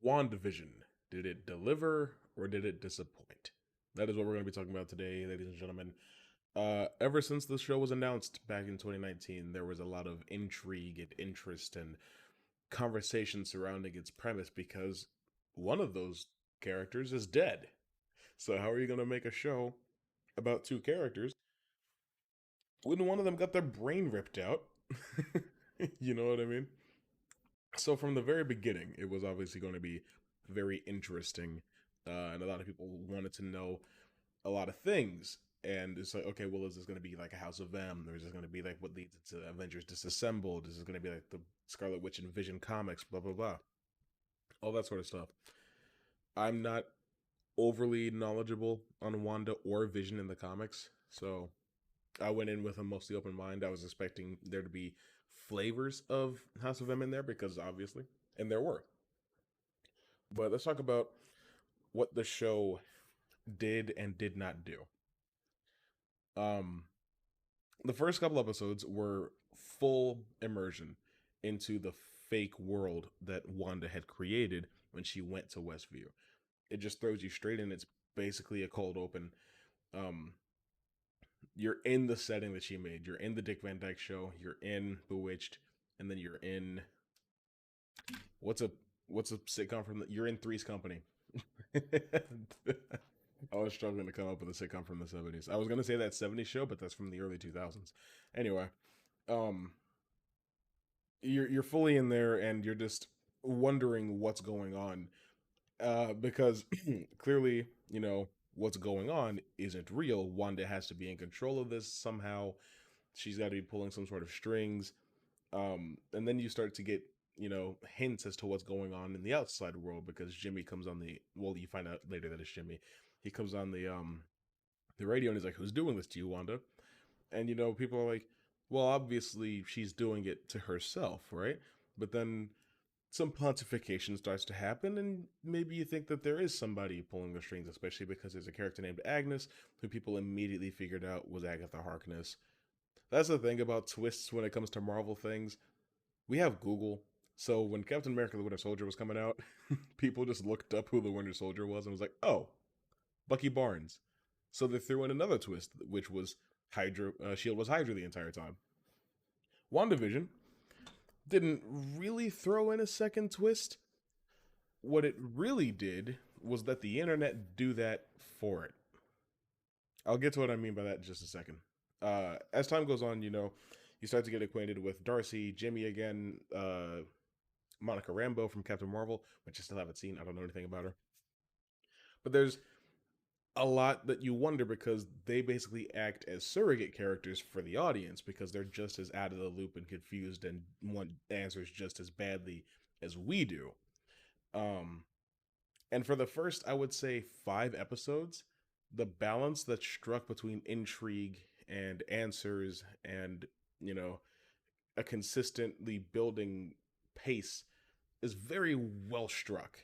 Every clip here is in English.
WandaVision. Did it deliver or did it disappoint? That is what we're going to be talking about today, ladies and gentlemen. Ever since the show was announced back in 2019, there was a lot of intrigue and interest and conversation surrounding its premise because one of those characters is dead. So, how are you going to make a show about two characters when one of them got their brain ripped out? You know what I mean? So from the very beginning, it was obviously going to be very interesting, and a lot of people wanted to know a lot of things. And it's like, okay, well, is this going to be like a House of M, or is this going to be like what leads to Avengers Disassembled? Is this going to be like the Scarlet Witch and Vision comics? Blah blah blah, all that sort of stuff. I'm not overly knowledgeable on Wanda or Vision in the comics, so I went in with a mostly open mind. I was expecting there to be flavors of House of M in there because obviously, and there were. But let's talk about what the show did and did not do. Um, the first couple episodes were full immersion into the fake world that Wanda had created when she went to Westview. It just throws you straight in. It's basically a cold open. Um, you're in the setting that she made. You're in the Dick Van Dyke Show. You're in Bewitched, and then you're in what's a what's a sitcom from the, you're in Three's Company. I was struggling to come up with a sitcom from the 70s. I was gonna say that 70s show, but that's from the early 2000s. Anyway, um, you're fully in there, and you're just wondering what's going on, because clearly, what's going on isn't real. Wanda has to be in control of this somehow. She's got to be pulling some sort of strings, and then you start to get hints as to what's going on in the outside world because Jimmy comes on the well, you find out later that it's Jimmy. He comes on the radio and he's like, "Who's doing this to you, Wanda?" And people are like, "Well, obviously she's doing it to herself, right?" But then some pontification starts to happen, and maybe you think that there is somebody pulling the strings, especially because there's a character named Agnes who people immediately figured out was Agatha Harkness. That's the thing about twists when it comes to Marvel things. We have Google. So when Captain America the Winter Soldier was coming out, people just looked up who the Winter Soldier was and was like, "Oh, Bucky Barnes." So they threw in another twist, which was Hydra. Shield was Hydra the entire time. WandaVision didn't really throw in a second twist. What it really did was let the internet do that for it. I'll get to what I mean by that in just a second. As time goes on, you start to get acquainted with Darcy, Jimmy again, Monica Rambeau from Captain Marvel, which I still haven't seen. I don't know anything about her. But there's a lot that you wonder because they basically act as surrogate characters for the audience because they're just as out of the loop and confused and want answers just as badly as we do. Um, and for the first, I would say 5 episodes, the balance that's struck between intrigue and answers and, you know, a consistently building pace is very well struck.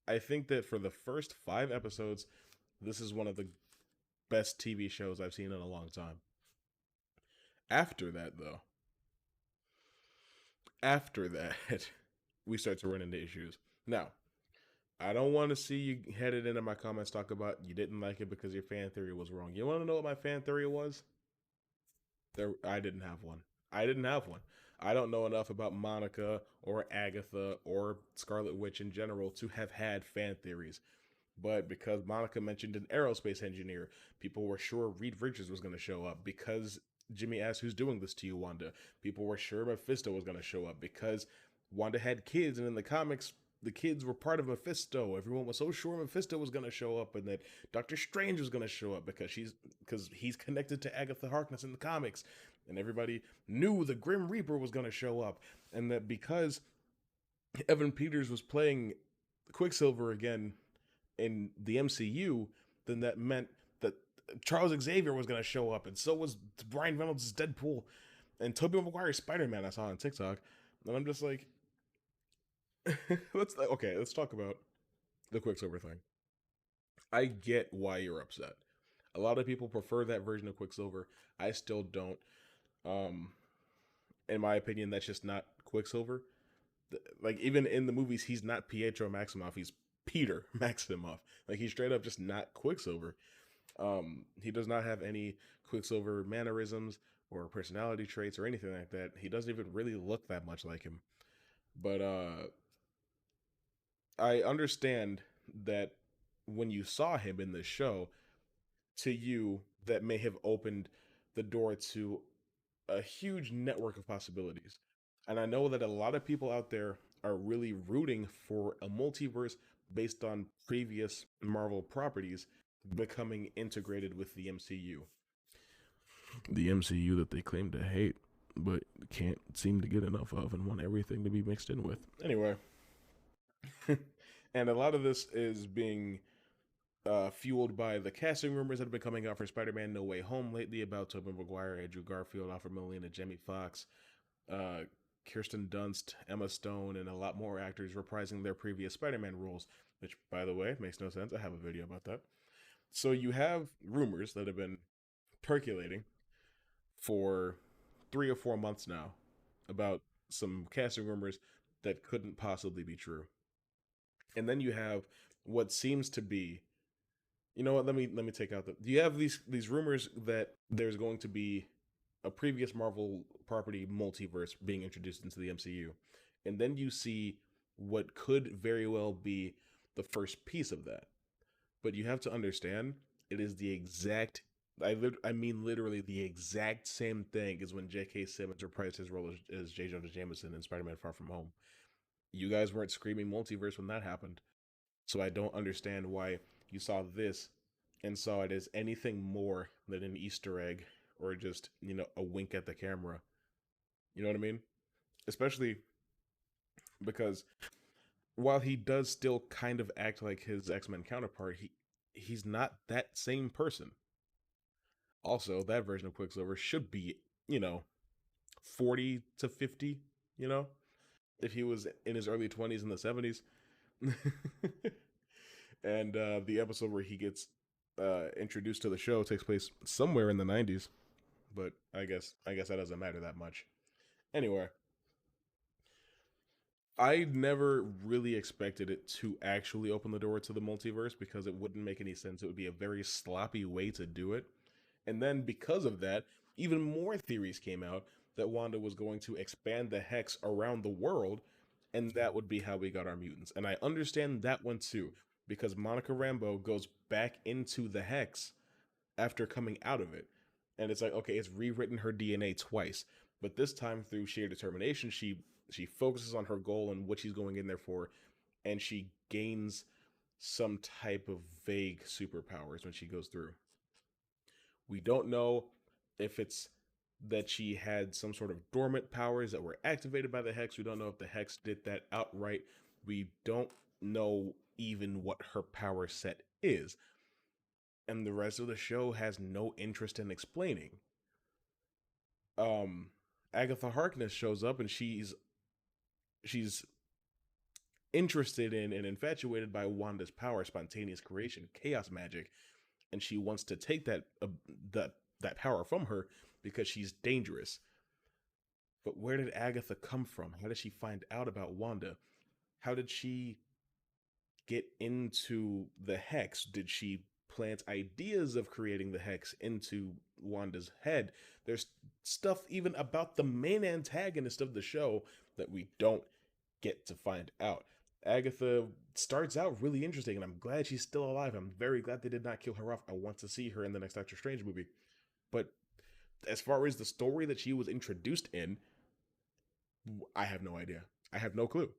I think that for the first 5 episodes, this is one of the best TV shows I've seen in a long time. After that, though, after that, we start to run into issues. Now, I don't want to see you headed into my comments talk about you didn't like it because your fan theory was wrong. You want to know what my fan theory was? I didn't have one. I didn't have one. I don't know enough about Monica or Agatha or Scarlet Witch in general to have had fan theories. But because Monica mentioned an aerospace engineer, people were sure Reed Richards was going to show up. Because Jimmy asked, "Who's doing this to you, Wanda?" People were sure Mephisto was going to show up. Because Wanda had kids, and in the comics, the kids were part of Mephisto. Everyone was so sure Mephisto was going to show up, and that Doctor Strange was going to show up because he's connected to Agatha Harkness in the comics, and everybody knew the Grim Reaper was going to show up, and that because Evan Peters was playing Quicksilver again in the MCU, then that meant that Charles Xavier was going to show up, and so was Brian Reynolds' Deadpool, and Tobey Maguire's Spider-Man I saw on TikTok, and I'm just like, let's talk about the Quicksilver thing. I get why you're upset. A lot of people prefer that version of Quicksilver. I still don't. Um, in my opinion, that's just not Quicksilver. Like even in the movies, he's not Pietro Maximoff. He's Peter Maximoff. Like he's straight up just not Quicksilver. He does not have any Quicksilver mannerisms or personality traits or anything like that. He doesn't even really look that much like him. But I understand that when you saw him in this show, to you, that may have opened the door to a huge network of possibilities. And I know that a lot of people out there are really rooting for a multiverse based on previous Marvel properties becoming integrated with the MCU. The MCU that they claim to hate, but can't seem to get enough of and want everything to be mixed in with. Anyway, and a lot of this is being fueled by the casting rumors that have been coming out for Spider-Man: No Way Home lately about Tobey Maguire, Andrew Garfield, Alfred Molina, Jamie Foxx, uh, Kirsten Dunst, Emma Stone, and a lot more actors reprising their previous Spider-Man roles. Which, by the way, makes no sense. I have a video about that. So you have rumors that have been percolating for 3 or 4 months now about some casting rumors that couldn't possibly be true. And then you have what seems to be, you know what, let me take out the, you have these rumors that there's going to be a previous Marvel property multiverse being introduced into the MCU. And then you see what could very well be the first piece of that. But you have to understand, it is the exact, I mean literally the exact same thing as when J.K. Simmons reprised his role as J. Jonah Jameson in Spider-Man: Far From Home. You guys weren't screaming multiverse when that happened. So I don't understand why you saw this and saw it as anything more than an Easter egg or just, a wink at the camera. You know what I mean? Especially because while he does still kind of act like his X-Men counterpart, he's not that same person. Also, that version of Quicksilver should be, 40 to 50, you know, if he was in his early 20s in the 70s. And the episode where he gets introduced to the show takes place somewhere in the 90s, but I guess that doesn't matter that much. Anyway, I never really expected it to actually open the door to the multiverse because it wouldn't make any sense. It would be a very sloppy way to do it. And then because of that, even more theories came out that Wanda was going to expand the hex around the world, and that would be how we got our mutants. And I understand that one too, because Monica Rambeau goes back into the hex after coming out of it. And it's like, okay, it's rewritten her DNA twice. But this time through sheer determination, she focuses on her goal and what she's going in there for, and she gains some type of vague superpowers when she goes through. We don't know if it's that she had some sort of dormant powers that were activated by the Hex. We don't know if the Hex did that outright. We don't know even what her power set is. And the rest of the show has no interest in explaining. Um, Agatha Harkness shows up and she's interested in and infatuated by Wanda's power, spontaneous creation, chaos magic, and she wants to take that power from her because she's dangerous. But where did Agatha come from? How did she find out about Wanda? How did she get into the Hex? Did she plant ideas of creating the Hex into Wanda's head? There's stuff even about the main antagonist of the show that we don't get to find out. Agatha starts out really interesting, and I'm glad she's still alive. I'm very glad they did not kill her off. I want to see her in the next Doctor Strange movie. But as far as the story that she was introduced in, I have no idea. I have no clue.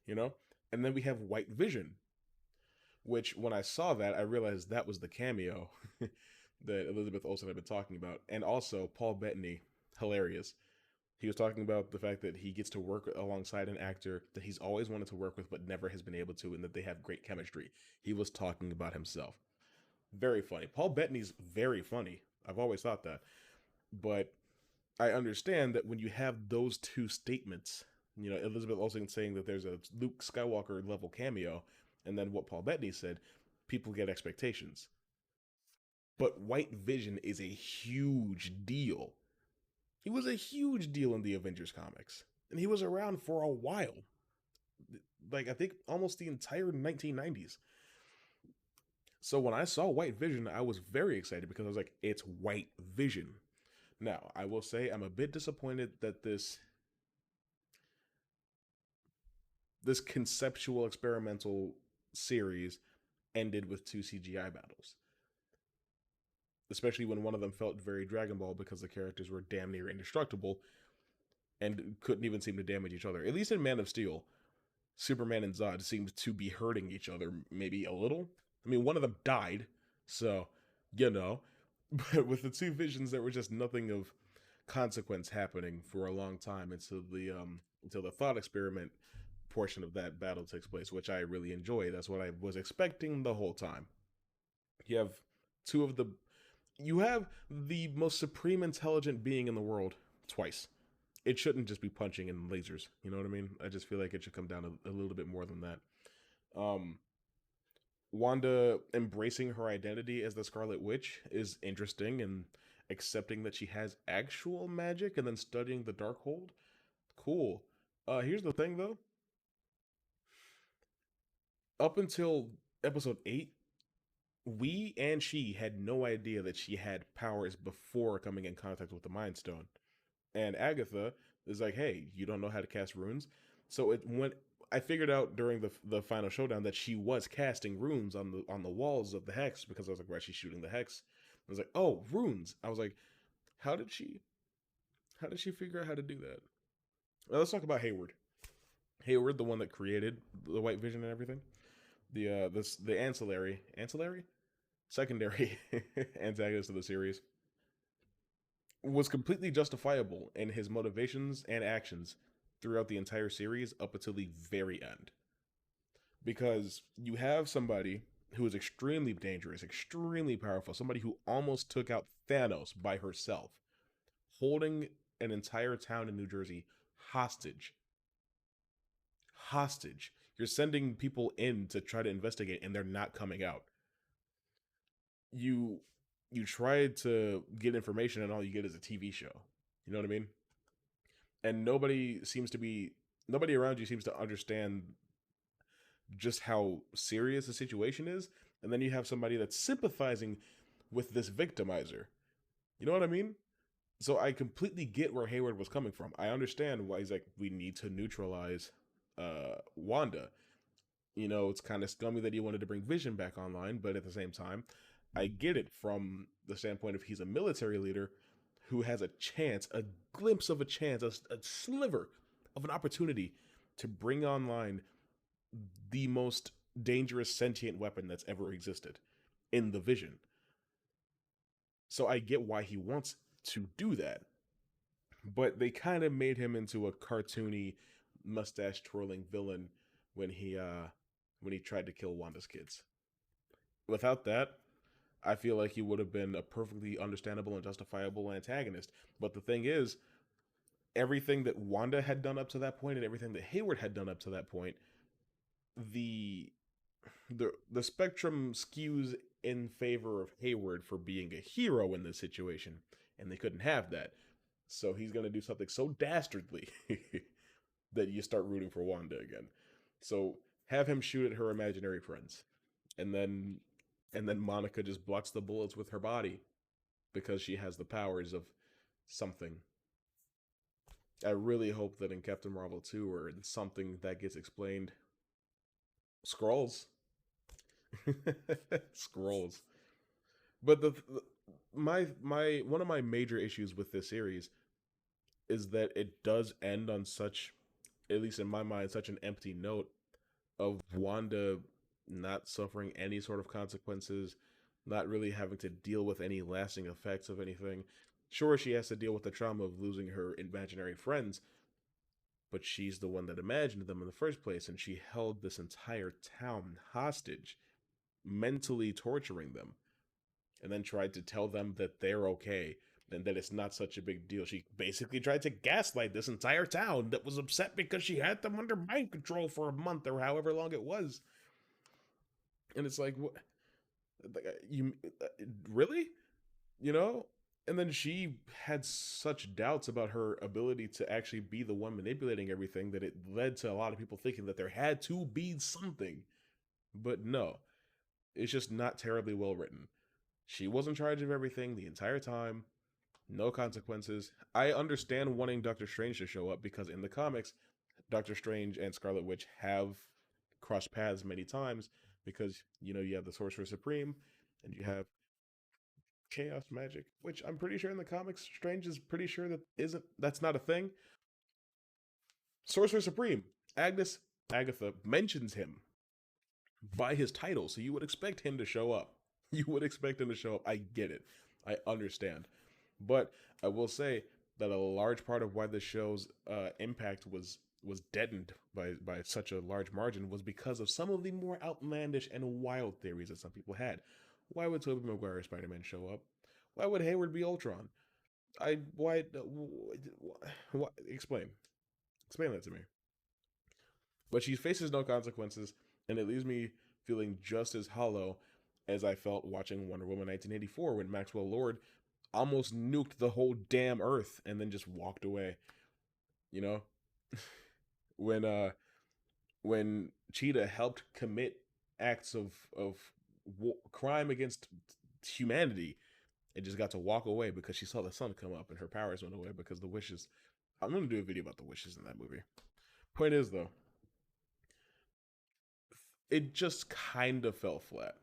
You know? And then we have White Vision, which when I saw that, I realized that was the cameo that Elizabeth Olsen had been talking about. And also Paul Bettany, hilarious. He was talking about the fact that he gets to work alongside an actor that he's always wanted to work with but never has been able to, and that they have great chemistry. He was talking about himself. Very funny. Paul Bettany's very funny. I've always thought that. But I understand that when you have those two statements, Elizabeth Olsen saying that there's a Luke Skywalker level cameo, and then what Paul Bettany said, people get expectations. But White Vision is a huge deal. It was a huge deal in the Avengers comics. and he was around for a while. Like I think almost the entire 1990s. So when I saw White Vision, I was very excited because I was like, it's White Vision. Now, I will say I'm a bit disappointed that this conceptual experimental series ended with two CGI battles. Especially when one of them felt very Dragon Ball because the characters were damn near indestructible and couldn't even seem to damage each other. At least in Man of Steel, Superman and Zod seemed to be hurting each other maybe a little. I mean, one of them died, so you know. But with the two visions, there was just nothing of consequence happening for a long time until the thought experiment portion of that battle takes place, which I really enjoy. That's what I was expecting the whole time. You have two of the you have the most supreme intelligent being in the world twice. It shouldn't just be punching and lasers. You know what I mean? I just feel like it should come down a little bit more than that. Um, Wanda embracing her identity as the Scarlet Witch is interesting, and accepting that she has actual magic and then studying the Darkhold. Cool. Here's the thing though. Up until episode 8, we and she had no idea that she had powers before coming in contact with the Mind Stone. And Agatha is like, "Hey, you don't know how to cast runes." So it went. I figured out during the final showdown that she was casting runes on the walls of the hex, because I was like, "Why is she shooting the hex?" I was like, "Oh, runes." I was like, "How did she? How did she figure out how to do that?" Now, let's talk about Hayward. Hayward, the one that created the White Vision and everything. The ancillary secondary antagonist of the series was completely justifiable in his motivations and actions throughout the entire series up until the very end. Because you have somebody who is extremely dangerous, extremely powerful, somebody who almost took out Thanos by herself, holding an entire town in New Jersey hostage. Hostage. You're sending people in to try to investigate and they're not coming out. You you try to get information and all you get is a TV show. You know what I mean? And nobody around you seems to understand just how serious the situation is. And then you have somebody that's sympathizing with this victimizer. You know what I mean? So I completely get where Hayward was coming from. I understand why he's like, we need to neutralize Wanda. You know, it's kind of scummy that he wanted to bring Vision back online, but at the same time, I get it from the standpoint of he's a military leader who has a chance, a glimpse of a chance, a sliver of an opportunity to bring online the most dangerous sentient weapon that's ever existed in the Vision. So I get why he wants to do that. But they kind of made him into a cartoony, mustache twirling villain when he tried to kill Wanda's kids. Without that, I feel like he would have been a perfectly understandable and justifiable antagonist. But the thing is, everything that Wanda had done up to that point and everything that Hayward had done up to that point, the the spectrum skews in favor of Hayward for being a hero in this situation, and they couldn't have that. So he's gonna do something so dastardly that you start rooting for Wanda again. So have him shoot at her imaginary friends, and then Monica just blocks the bullets with her body because she has the powers of something. I really hope that in Captain Marvel 2 or in something that gets explained. Scrolls. Scrolls. But my one of my major issues with this series is that it does end on such, at least in my mind, such an empty note of Wanda not suffering any sort of consequences, not really having to deal with any lasting effects of anything. Sure, she has to deal with the trauma of losing her imaginary friends, but she's the one that imagined them in the first place, and she held this entire town hostage, mentally torturing them, and then tried to tell them that they're okay and that it's not such a big deal. She basically tried to gaslight this entire town that was upset because she had them under mind control for a month or however long it was. And it's like, what? You really? You know? And then she had such doubts about her ability to actually be the one manipulating everything that it led to a lot of people thinking that there had to be something. But no, it's just not terribly well written. She was in charge of everything the entire time, no consequences. I understand wanting Doctor Strange to show up because in the comics, Doctor Strange and Scarlet Witch have crossed paths many times because, you have the Sorcerer Supreme and you have chaos magic, which I'm pretty sure in the comics, Strange is pretty sure that's not a thing. Sorcerer Supreme, Agnes Agatha mentions him by his title, so you would expect him to show up. You would expect him to show up. I get it. I understand. But I will say that a large part of why the show's impact was deadened by such a large margin was because of some of the more outlandish and wild theories that some people had. Why would Tobey Maguire Spider-Man show up? Why would Hayward be Ultron? I why, explain explain that to me. But she faces no consequences, and it leaves me feeling just as hollow as I felt watching Wonder Woman 1984 when Maxwell Lord almost nuked the whole damn Earth and then just walked away. You know, when when Cheetah helped commit acts of crime against humanity and just got to walk away because she saw the sun come up and her powers went away because the wishes. I'm gonna do a video about the wishes in that movie. Point is though, it just kind of fell flat.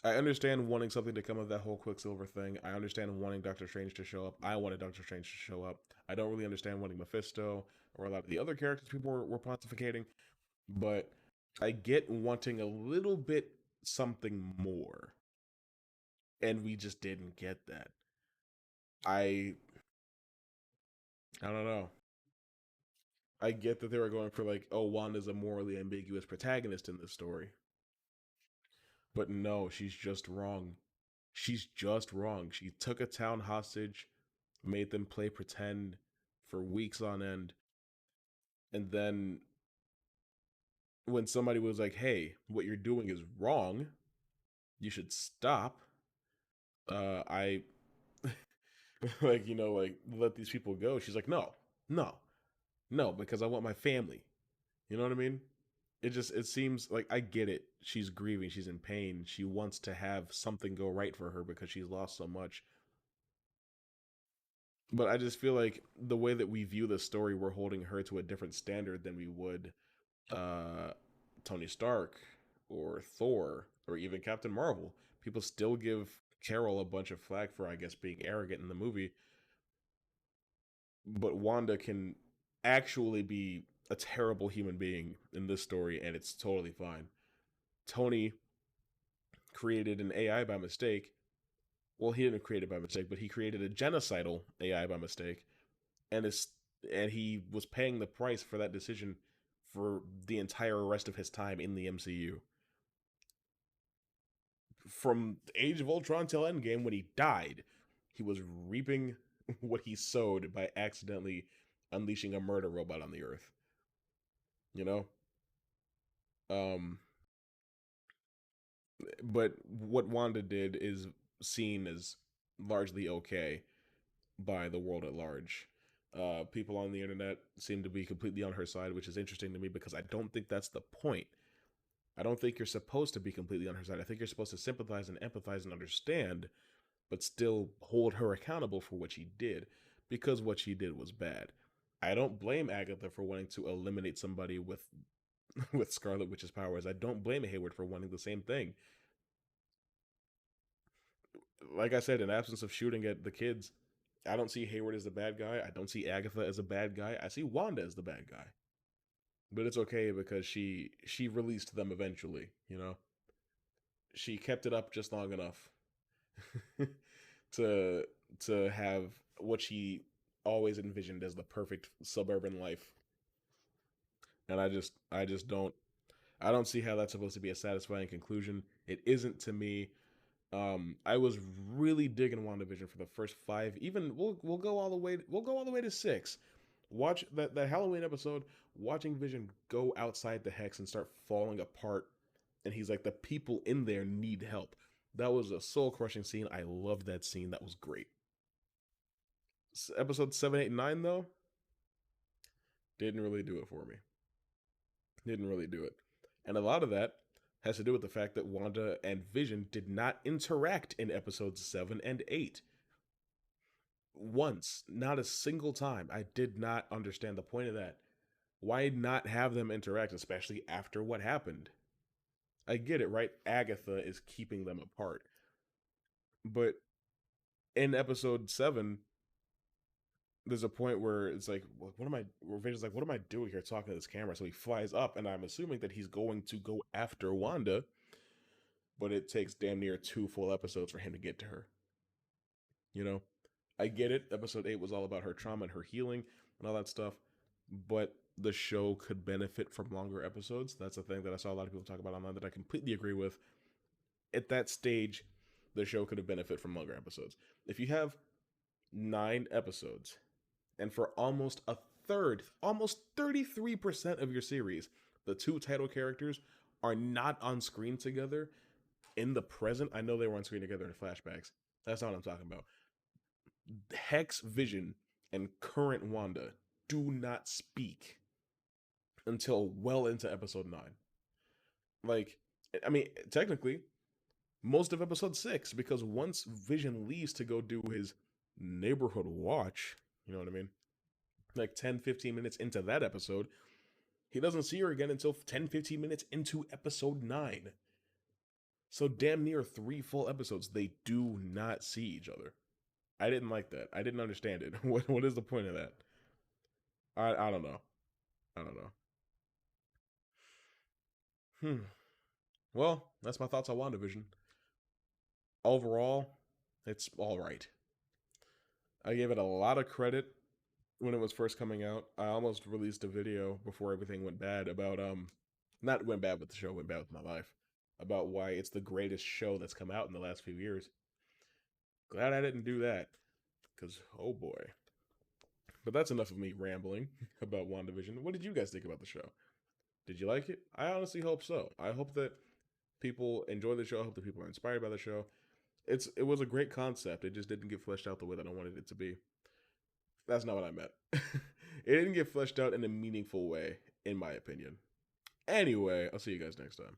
I understand wanting something to come of that whole Quicksilver thing. I understand wanting Doctor Strange to show up. I wanted Doctor Strange to show up. I don't really understand wanting Mephisto or a lot of the other characters people were pontificating, but I get wanting a little bit something more, and we just didn't get that. I I don't know. I get that they were going for like, oh, Wanda's a morally ambiguous protagonist in this story, but no, she's just wrong. She's just wrong. She took a town hostage, made them play pretend for weeks on end, and then when somebody was like, "Hey, what you're doing is wrong. You should stop." I like like let these people go. She's like, "No, no, no, because I want my family." You know what I mean? It seems like I get it. She's grieving. She's in pain. She wants to have something go right for her because she's lost so much. But I just feel like the way that we view the story, we're holding her to a different standard than we would uh, Tony Stark or Thor or even Captain Marvel. People still give Carol a bunch of flack for, I guess, being arrogant in the movie, but Wanda can actually be a terrible human being in this story, and it's totally fine. Tony created an AI by mistake. Well, he didn't create it by mistake, but he created a genocidal AI by mistake, and is and he was paying the price for that decision for the entire rest of his time in the MCU. From Age of Ultron till Endgame, when he died, he was reaping what he sowed by accidentally unleashing a murder robot on the Earth. You know, um, but what Wanda did is seen as largely okay by the world at large. People on the internet seem to be completely on her side, which is interesting to me because I don't think that's the point. I don't think you're supposed to be completely on her side. I think you're supposed to sympathize and empathize and understand, but still hold her accountable for what she did because what she did was bad. I don't blame Agatha for wanting to eliminate somebody with with Scarlet Witch's powers. I don't blame Hayward for wanting the same thing. Like I said, in absence of shooting at the kids, I don't see Hayward as the bad guy. I don't see Agatha as a bad guy. I see Wanda as the bad guy. But it's okay because she released them eventually, you know. She kept it up just long enough to to have what she always envisioned as the perfect suburban life. And I just don't see how that's supposed to be a satisfying conclusion. It isn't to me. I was really digging WandaVision for the first five. Even we'll go all the way. We'll go all the way to six. Watch that Halloween episode. Watching Vision go outside the hex and start falling apart, and he's like, the people in there need help. That was a soul crushing scene. I loved that scene. That was great. Episode 7, 8, and 9, though, didn't really do it for me. Didn't really do it. And a lot of that has to do with the fact that Wanda and Vision did not interact in episodes 7 and 8. Once, not a single time. I did not understand the point of that. Why not have them interact, especially after what happened? I get it, right? Agatha is keeping them apart. But in episode 7, there's a point where it's like, what am I? Where Vision's like, what am I doing here talking to this camera? So he flies up, and I'm assuming that he's going to go after Wanda, but it takes damn near 2 full episodes for him to get to her. You know, I get it. Episode 8 was all about her trauma and her healing and all that stuff, but the show could benefit from longer episodes. That's a thing that I saw a lot of people talk about online that I completely agree with. At that stage, the show could have benefited from longer episodes. If you have 9 episodes, and for almost a third, almost 33% of your series, the two title characters are not on screen together in the present. I know they were on screen together in flashbacks. That's not what I'm talking about. Hex, Vision, and current Wanda do not speak until well into episode 9. Like, I mean, technically, most of episode 6, because once Vision leaves to go do his neighborhood watch, you know what I mean? Like 10, 15 minutes into that episode, he doesn't see her again until 10, 15 minutes into episode 9. So, damn near 3 full episodes, they do not see each other. I didn't like that. I didn't understand it. What is the point of that? I don't know. I don't know. Hmm. Well, that's my thoughts on WandaVision. Overall, it's all right. I gave it a lot of credit when it was first coming out. I almost released a video before everything went bad about not went bad with the show, went bad with my life, about why it's the greatest show that's come out in the last few years. Glad I didn't do that, because oh boy. But that's enough of me rambling about WandaVision. What did you guys think about the show? Did you like it? I honestly hope so. I hope that people enjoy the show. I hope that people are inspired by the show. It was a great concept. It just didn't get fleshed out the way that I wanted it to be. That's not what I meant. It didn't get fleshed out in a meaningful way, in my opinion. Anyway, I'll see you guys next time.